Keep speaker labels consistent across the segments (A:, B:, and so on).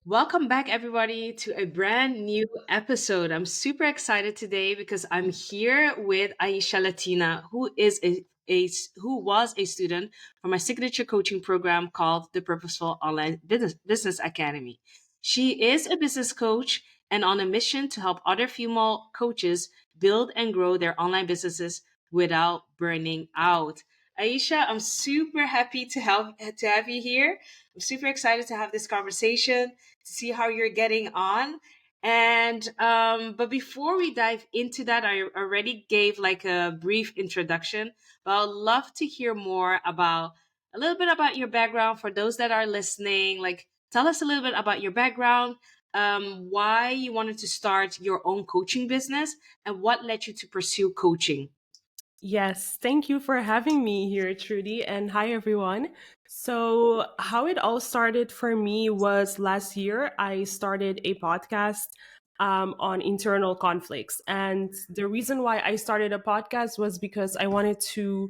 A: Welcome back, everybody, to a brand new episode. I'm super excited today because I'm here with Aisha Latina, who was a student for my signature coaching program called the Purposeful Online Business Academy. She is a business coach and on a mission to help other female coaches build and grow their online businesses without burning out. Aisha, I'm super happy to have you here. I'm super excited to have this conversation to see how you're getting on. And but before we dive into that, I already gave like a brief introduction, but I'd love to hear more about a little bit about your background for those that are listening. Like, tell us a little bit about your background, why you wanted to start your own coaching business, and what led you to pursue coaching.
B: Yes, thank you for having me here, Trudy, and hi everyone. So, how it all started for me was last year. I started a podcast on internal conflicts, and the reason why I started a podcast was because I wanted to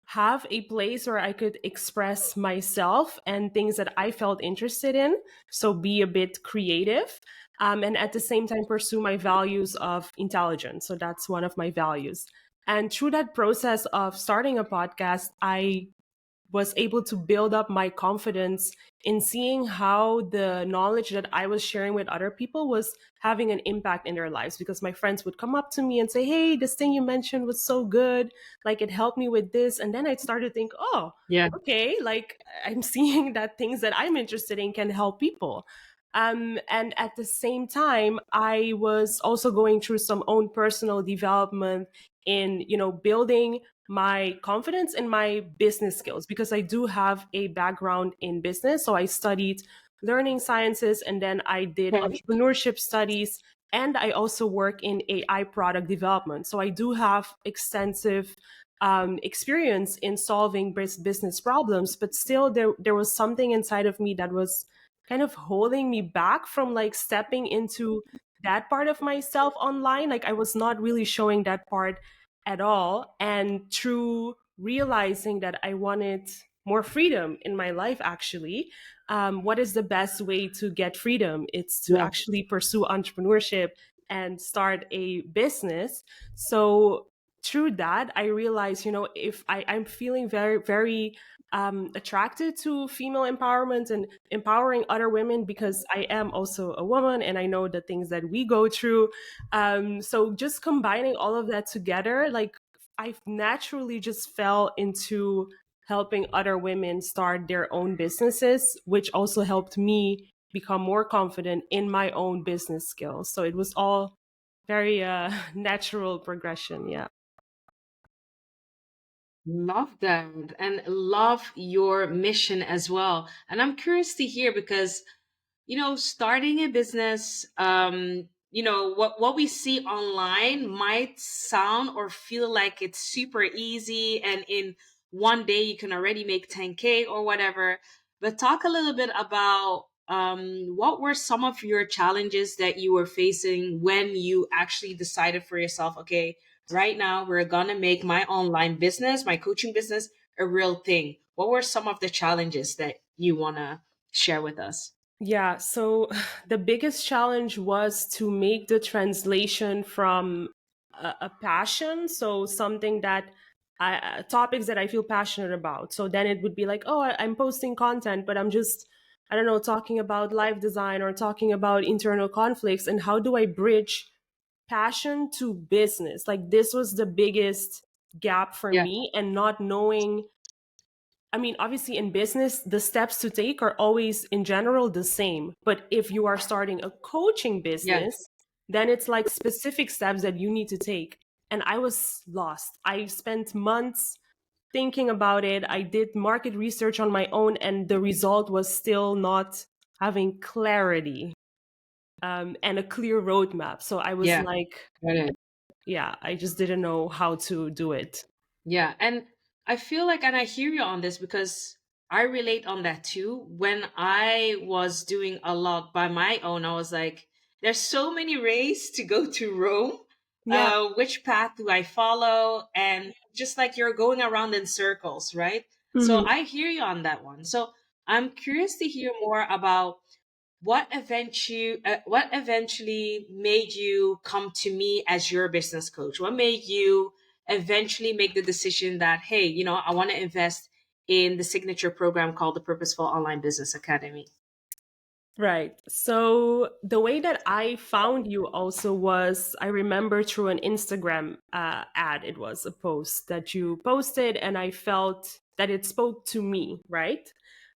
B: have a place where I could express myself and things that I felt interested in. So, be a bit creative. And at the same time, pursue my values of intelligence. So, that's one of my values. And through that process of starting a podcast, I was able to build up my confidence in seeing how the knowledge that I was sharing with other people was having an impact in their lives, because my friends would come up to me and say, "Hey, this thing you mentioned was so good. Like it helped me with this." And then I'd start to think, "Oh,
A: Yeah.
B: okay, like I'm seeing that things that I'm interested in can help people." And at the same time, I was also going through some own personal development in, building my confidence in my business skills, because I do have a background in business. So I studied learning sciences, and then I did
A: Okay.
B: entrepreneurship studies, and I also work in AI product development. So I do have extensive experience in solving business problems, but still there was something inside of me that was kind of holding me back from like stepping into that part of myself online. Like I was not really showing that part at all. And through realizing that I wanted more freedom in my life, actually, what is the best way to get freedom? It's to
A: Yeah.
B: actually pursue entrepreneurship and start a business. So through that, I realized, if I'm feeling very, very attracted to female empowerment and empowering other women, because I am also a woman and I know the things that we go through. So just combining all of that together, like I naturally just fell into helping other women start their own businesses, which also helped me become more confident in my own business skills. So it was all very natural progression. Yeah.
A: Love that and love your mission as well. And I'm curious to hear because, starting a business, what we see online might sound or feel like it's super easy and in one day you can already make 10K or whatever. But talk a little bit about what were some of your challenges that you were facing when you actually decided for yourself, okay, right now we're gonna make my online business, my coaching business, a real thing. What were some of the challenges that you wanna share with us?
B: Yeah, so the biggest challenge was to make the translation from a passion, so something that topics that I feel passionate about. So then it would be like, oh, I'm posting content, but I'm just, I don't know, talking about life design or talking about internal conflicts. And how do I bridge passion to business? Like, this was the biggest gap for
A: Yeah.
B: me, and not knowing. I mean, obviously, in business, the steps to take are always, in general, the same. But if you are starting a coaching
A: Yes.
B: business, then it's like specific steps that you need to take. And I was lost. I spent months thinking about it. I did market research on my own, and the result was still not having clarity and a clear roadmap. So I was
A: Yeah.
B: like,
A: Got it.
B: yeah, I just didn't know how to do it.
A: Yeah. And I feel like, and I hear you on this because I relate on that too. When I was doing a lot by my own, I was like, there's so many ways to go to Rome.
B: Yeah.
A: Which path do I follow? And just like you're going around in circles, right? So
B: Mhm.
A: I hear you on that one. So I'm curious to hear more about what eventually made you come to me as your business coach? What made you eventually make the decision that, hey, I want to invest in the signature program called the Purposeful Online Business Academy?
B: Right. So the way that I found you also was, I remember through an Instagram ad. It was a post that you posted, and I felt that it spoke to me, right?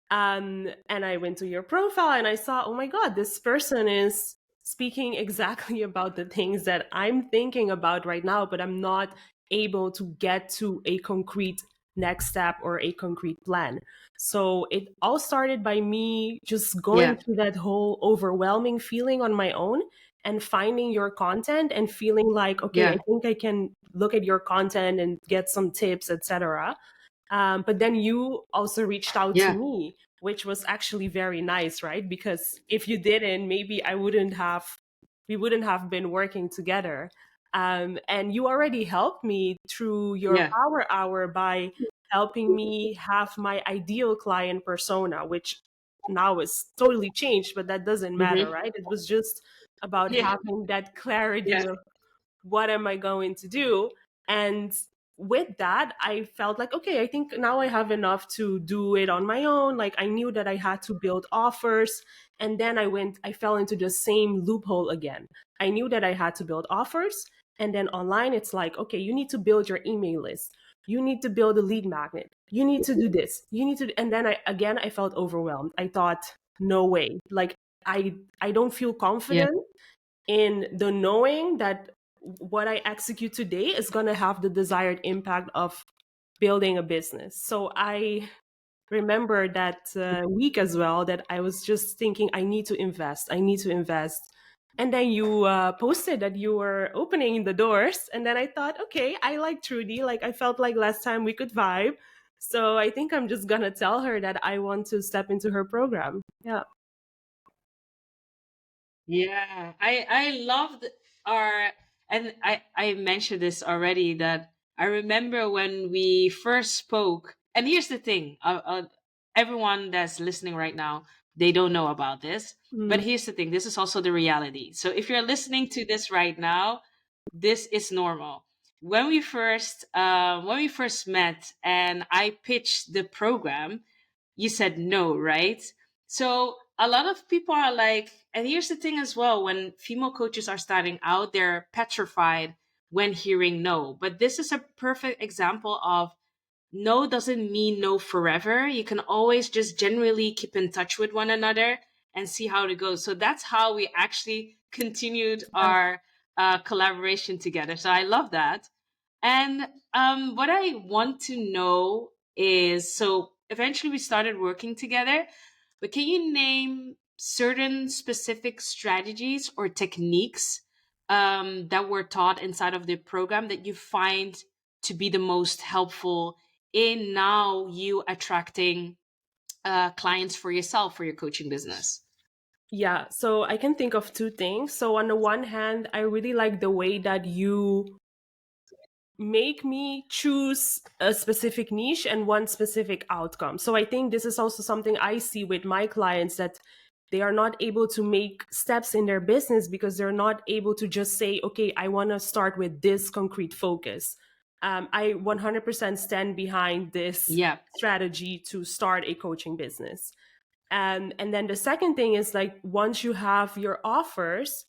B: And I went to your profile and I saw, oh my God, this person is speaking exactly about the things that I'm thinking about right now, but I'm not able to get to a concrete next step or a concrete plan. So it all started by me just
A: Yeah,
B: going through that whole overwhelming feeling on my own and finding your content and feeling like, okay, I
A: yeah,
B: think I can look at your content and get some tips, etc. But then you also reached out to
A: yeah,
B: me, which was actually very nice, right? Because if you didn't, maybe we wouldn't have been working together. And you already helped me through your
A: yeah.
B: power hour by helping me have my ideal client persona, which now is totally changed, but that doesn't matter,
A: Hmm.
B: right? It was just about
A: Yeah,
B: having that clarity
A: yeah,
B: of what am I going to do? And with that, I felt like, okay, I think now I have enough to do it on my own. Like I knew that I had to build offers. And then I fell into the same loophole again. I knew that I had to build offers. And then online, it's like, okay, you need to build your email list. You need to build a lead magnet. You need to do this. You need to, and then I felt overwhelmed. I thought, no way. Like I don't feel
A: yeah.
B: confident in the knowing that what I execute today is going to have the desired impact of building a business. So I remember that week as well that I was just thinking, I need to invest. I need to invest. And then you posted that you were opening the doors. And then I thought, okay, I like Trudy. Like I felt like last time we could vibe. So I think I'm just going to tell her that I want to step into her program. Yeah.
A: Yeah, I loved our, and I mentioned this already, that I remember when we first spoke. And here's the thing, everyone that's listening right now, they don't know about this, but
B: Mm.
A: here's the thing, this is also the reality. So if you're listening to this right now, this is normal. When we first met and I pitched the program, you said no, right? So a lot of people are like, and here's the thing as well, when female coaches are starting out, they're petrified when hearing no. But this is a perfect example of no doesn't mean no forever. You can always just generally keep in touch with one another and see how it goes. So that's how we actually continued our collaboration together. So I love that. And what I want to know is, so eventually we started working together, but can you name certain specific strategies or techniques that were taught inside of the program that you find to be the most helpful in now you attracting clients for yourself for your coaching business?
B: Yeah, so I can think of two things. So on the one hand, I really like the way that you make me choose a specific niche and one specific outcome. So I think this is also something I see with my clients, that they are not able to make steps in their business because they're not able to just say, okay, I want to start with this concrete focus. I 100% stand behind this
A: Yeah,
B: strategy to start a coaching business. And then the second thing is, like, once you have your offers,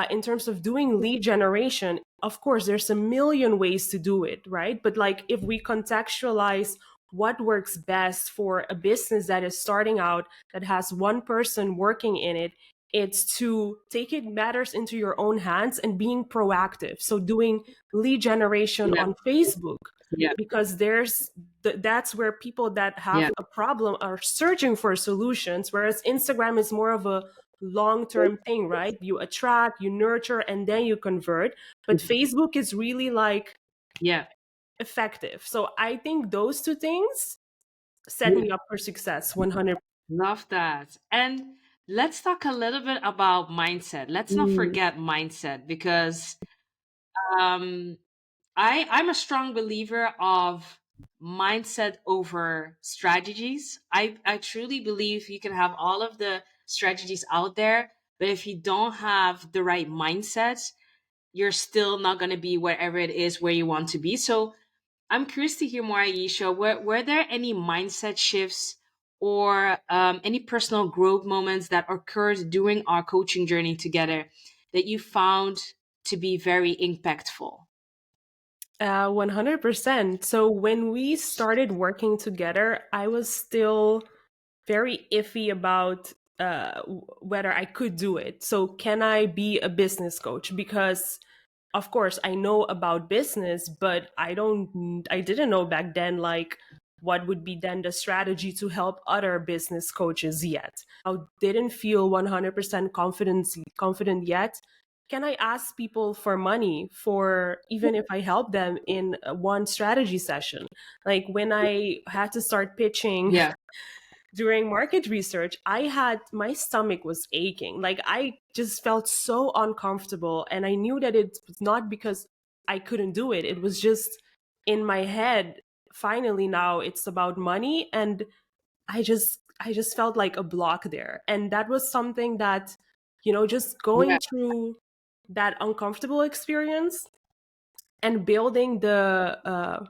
B: in terms of doing lead generation, of course there's a million ways to do it, right? But like if we contextualize what works best for a business that is starting out, that has one person working in it, it's to take it matters into your own hands and being proactive. So doing lead generation
A: yeah,
B: on Facebook,
A: yeah,
B: because that's where people that
A: yeah,
B: have a problem are searching for solutions, whereas Instagram is more of a long-term thing, right? You attract, you nurture, and then you convert. But Facebook is really like
A: yeah.
B: effective. So I think those two things set me up for success 100%.
A: Love that. And let's talk a little bit about mindset. Let's not
B: Mm.
A: forget mindset, because um, I'm a strong believer of mindset over strategies. I truly believe you can have all of the strategies out there, but if you don't have the right mindset, you're still not going to be wherever it is where you want to be. So I'm curious to hear more, Aisha. Were there any mindset shifts or any personal growth moments that occurred during our coaching journey together that you found to be very impactful?
B: 100%. So when we started working together, I was still very iffy about whether I could do it. So, can I be a business coach? Because of course I know about business, but I didn't know back then like what would be then the strategy to help other business coaches yet. I didn't feel 100% confident yet. Can I ask people for money for even if I help them in one strategy session? Like when I had to start pitching
A: Yeah,
B: during market research, I had my stomach was aching. Like I just felt so uncomfortable. And I knew that it was not because I couldn't do it. It was just in my head. Finally, now it's about money. And I just felt like a block there. And that was something that, just
A: yeah,
B: going through that uncomfortable experience and building the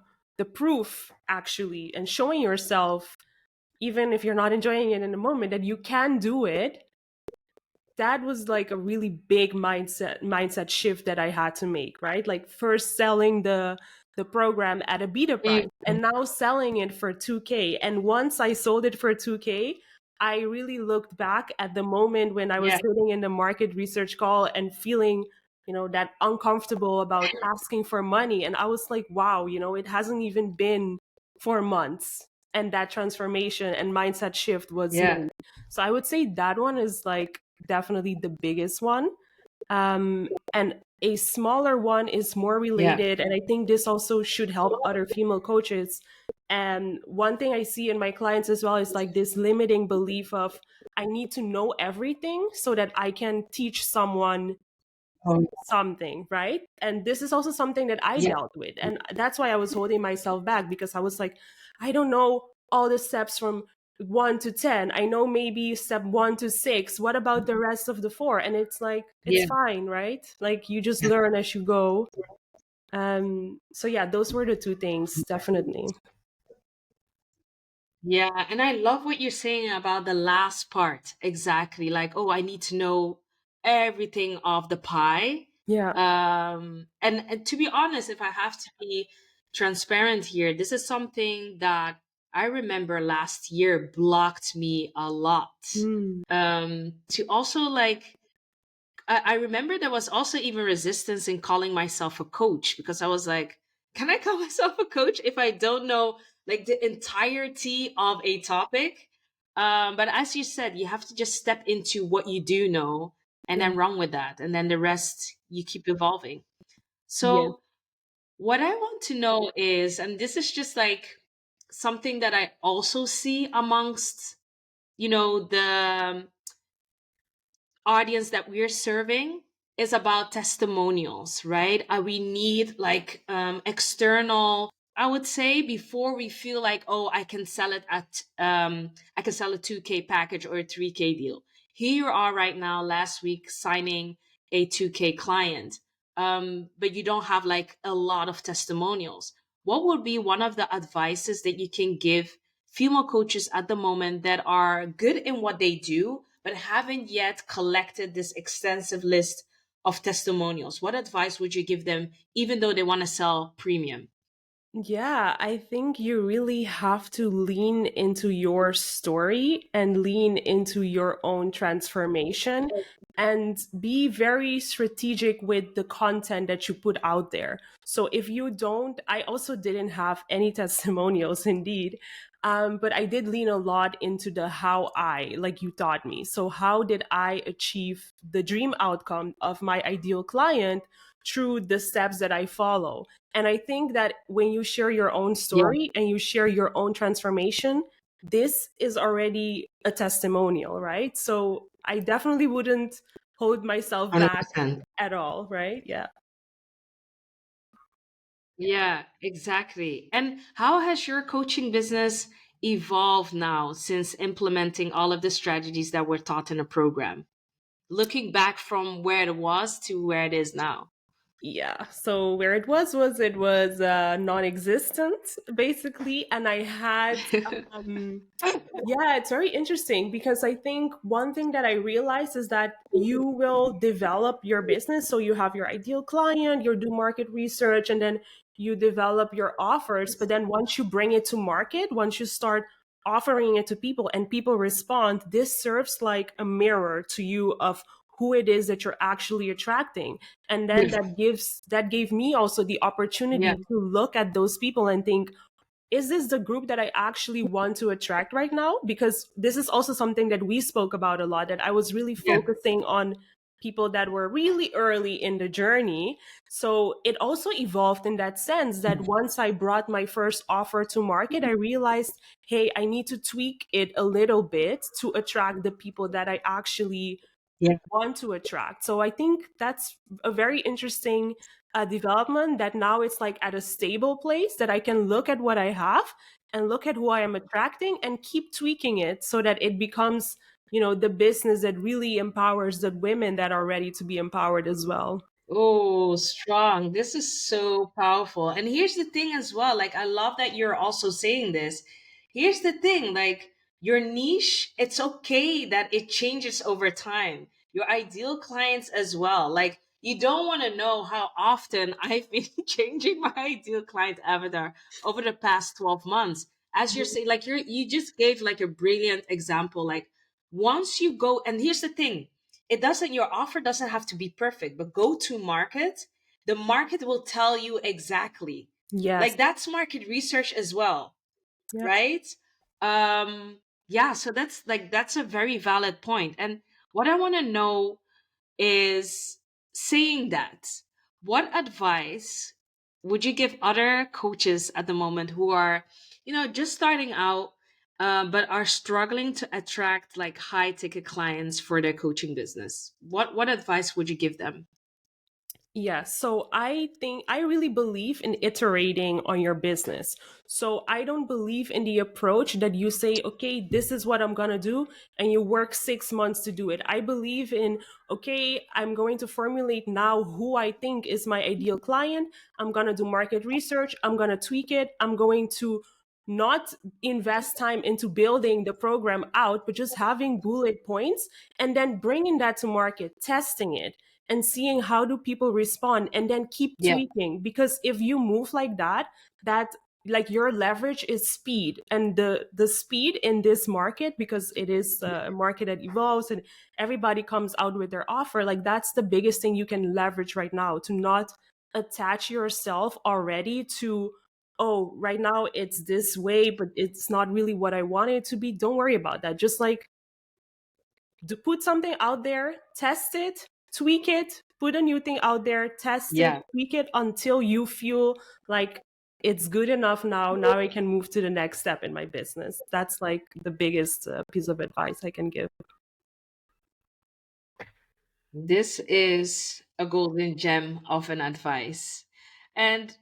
B: proof actually and showing yourself even if you're not enjoying it in the moment that you can do it. That was like a really big mindset shift that I had to make, right? Like first selling the program at a beta
A: mm,
B: price and now selling it for 2K. And once I sold it for 2K, I really looked back at the moment when I was
A: yeah,
B: sitting in the market research call and feeling, that uncomfortable about asking for money. And I was like, wow, it hasn't even been 4 months. And that transformation and mindset shift was
A: yeah,
B: made. So I would say that one is like definitely the biggest one. And a smaller one is more
A: yeah,
B: related. And I think this also should help other female coaches. And one thing I see in my clients as well is like this limiting belief of I need to know everything so that I can teach someone
A: um,
B: something, right? And this is also something that I
A: yeah,
B: dealt with. And that's why I was holding myself back because I was like, I don't know all the steps from 1 to 10. I know maybe step 1 to 6. What about the rest of the four? And it's like, it's
A: yeah.
B: fine, right? Like you just learn as you go. So yeah, those were the two things, definitely.
A: Yeah, and I love what you're saying about the last part. Exactly. Like, oh, I need to know everything of the pie.
B: Yeah.
A: And to be honest, if I have to be transparent here, this is something that I remember last year blocked me a lot.
B: Mm,
A: To also like I remember there was also even resistance in calling myself a coach because I was like, can I call myself a coach if I don't know like the entirety of a topic? But as you said, you have to just step into what you do know and
B: yeah.
A: then run with that. And then the rest you keep evolving.
B: Yeah.
A: So what I want to know is, and this is just like something that I also see amongst, the audience that we're serving is about testimonials, right? We need like external, I would say, before we feel like, oh, I can sell it at I can sell a 2K package or a 3K deal. Here you are right now, last week signing a 2K client. But you don't have like a lot of testimonials. What would be one of the advices that you can give female coaches at the moment that are good in what they do, but haven't yet collected this extensive list of testimonials? What advice would you give them, even though they want to sell premium?
B: Yeah, I think you really have to lean into your story and lean into your own transformation and be very strategic with the content that you put out there. So if you don't, I also didn't have any testimonials indeed. But I did lean a lot into the how like you taught me. So, how did I achieve the dream outcome of my ideal client through the steps that I follow? And I think that when you share your own
A: Yeah,
B: story and you share your own transformation, this is already a testimonial, right? So I definitely wouldn't hold myself back
A: 100%.
B: at all, right? Yeah.
A: Yeah, exactly. And how has your coaching business evolved now since implementing all of the strategies that were taught in a program? Looking back from where it was to where it is now.
B: Yeah. So where it was non-existent basically, and I had um yeah, it's very interesting because I think one thing that I realized is that you will develop your business. So you have your ideal client, you do market research, and then you develop your offers. But then once you bring it to market, once you start offering it to people and people respond, this serves like a mirror to you of who it is that you're actually attracting. And then
A: Yeah.
B: that gave me also the
A: Yeah.
B: opportunity to look at those people and think, is this the group that I actually want to attract right now? Because this is also something that we spoke about a lot, that I was really
A: Yeah.
B: focusing on people that were really early in the journey. So it also evolved in that sense that once I brought my first offer to market, I realized, hey, I need to tweak it a little bit to attract the people that I actually
A: Yeah.
B: want to attract. So I think that's a very interesting development, that now it's like at a stable place that I can look at what I have and look at who I am attracting and keep tweaking it so that it becomes, the business that really empowers the women that are ready to be empowered as well.
A: Oh, strong. This is so powerful. And here's the thing as well. Like, I love that you're also saying this. Here's the thing, like, your niche, it's okay that it changes over time. Your ideal clients as well. Like, you don't want to know how often I've been changing my ideal client avatar over the past 12 months. As you're saying, like, you just gave like a brilliant example. Like, once you go, and here's the thing, it doesn't, your offer doesn't have to be perfect, but go to market, the market will tell you exactly.
B: Yes.
A: Like, that's market research as well,
B: Yep.
A: right? Yeah, so that's a very valid point. And what I want to know is, saying that, what advice would you give other coaches at the moment who are, just starting out, but are struggling to attract like high ticket clients for their coaching business? What advice would you give them?
B: Yeah, so I think I really believe in iterating on your business. So I don't believe in the approach that you say, okay, this is what I'm going to do, and you work 6 months to do it. I believe in, okay, I'm going to formulate now who I think is my ideal client. I'm going to do market research. I'm going to tweak it. I'm going to not invest time into building the program out, but just having bullet points and then bringing that to market, testing it and seeing how do people respond and then keep
A: Yeah.
B: tweaking. Because if you move like that like your leverage is speed, and the speed in this market, because it is a market that evolves and everybody comes out with their offer, like that's the biggest thing you can leverage right now, to not attach yourself already to, oh, right now it's this way but it's not really what I want it to be. Don't worry about that. Just like to put something out there, test it, tweak it, put a new thing out there, test it,
A: Yeah.
B: tweak it until you feel like it's good enough now. Now I can move to the next step in my business. That's like the biggest piece of advice I can give.
A: This is a golden gem of an advice. And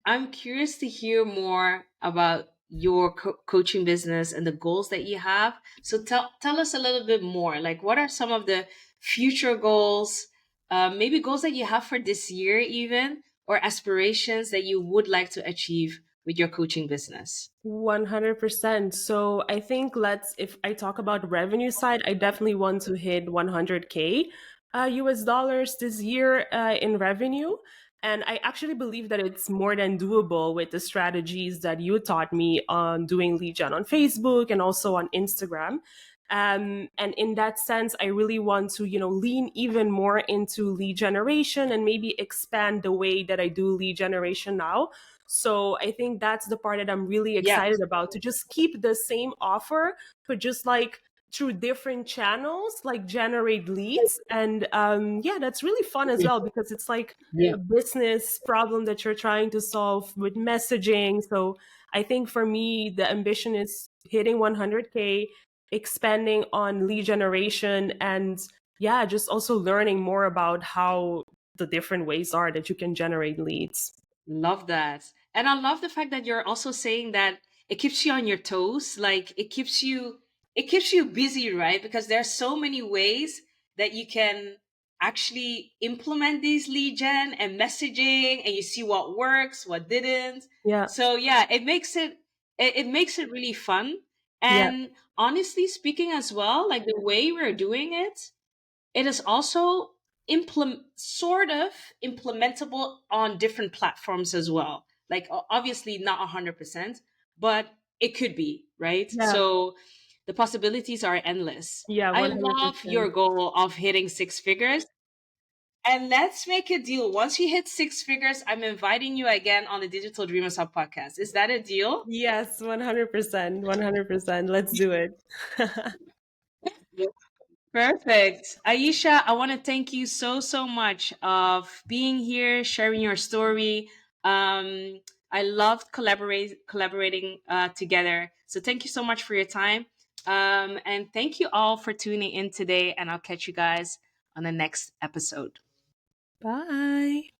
A: I'm curious to hear more about your coaching business and the goals that you have. So tell us a little bit more. Like, what are some of the future goals? Maybe goals that you have for this year, even, or aspirations that you would like to achieve with your coaching business.
B: 100%. So I think if I talk about revenue side, I definitely want to hit 100K US dollars this year in revenue. And I actually believe that it's more than doable with the strategies that you taught me on doing lead gen on Facebook and also on Instagram. And in that sense, I really want to, lean even more into lead generation and maybe expand the way that I do lead generation now. So I think that's the part that I'm really
A: Yeah.
B: excited about, to just keep the same offer, but just like through different channels, like generate leads. And yeah, that's really fun as well, because it's like
A: Yeah.
B: a business problem that you're trying to solve with messaging. So I think for me, the ambition is hitting 100K, expanding on lead generation, and yeah, just also learning more about how the different ways that you can generate leads.
A: Love that. And I love the fact that you're also saying that it keeps you on your toes. Like it keeps you busy, right? Because there's so many ways that you can actually implement these lead gen and messaging, and you see what works, what didn't.
B: Yeah.
A: So yeah, it makes it really fun.
B: Yeah.
A: And honestly speaking as well, like the way we're doing it, it is also sort of implementable on different platforms as well. Like obviously not 100%, but it could be, right?
B: Yeah.
A: So the possibilities are endless.
B: Yeah.
A: I love
B: 100%.
A: your goal of hitting six figures. And let's make a deal. Once you hit six figures, I'm inviting you again on the Digital Dreamers Hub podcast. Is that a deal?
B: Yes, 100%. 100%. Let's do it.
A: Perfect. Aisha, I want to thank you so, so much of being here, sharing your story. I loved collaborating together. So thank you so much for your time. And thank you all for tuning in today. And I'll catch you guys on the next episode.
B: Bye.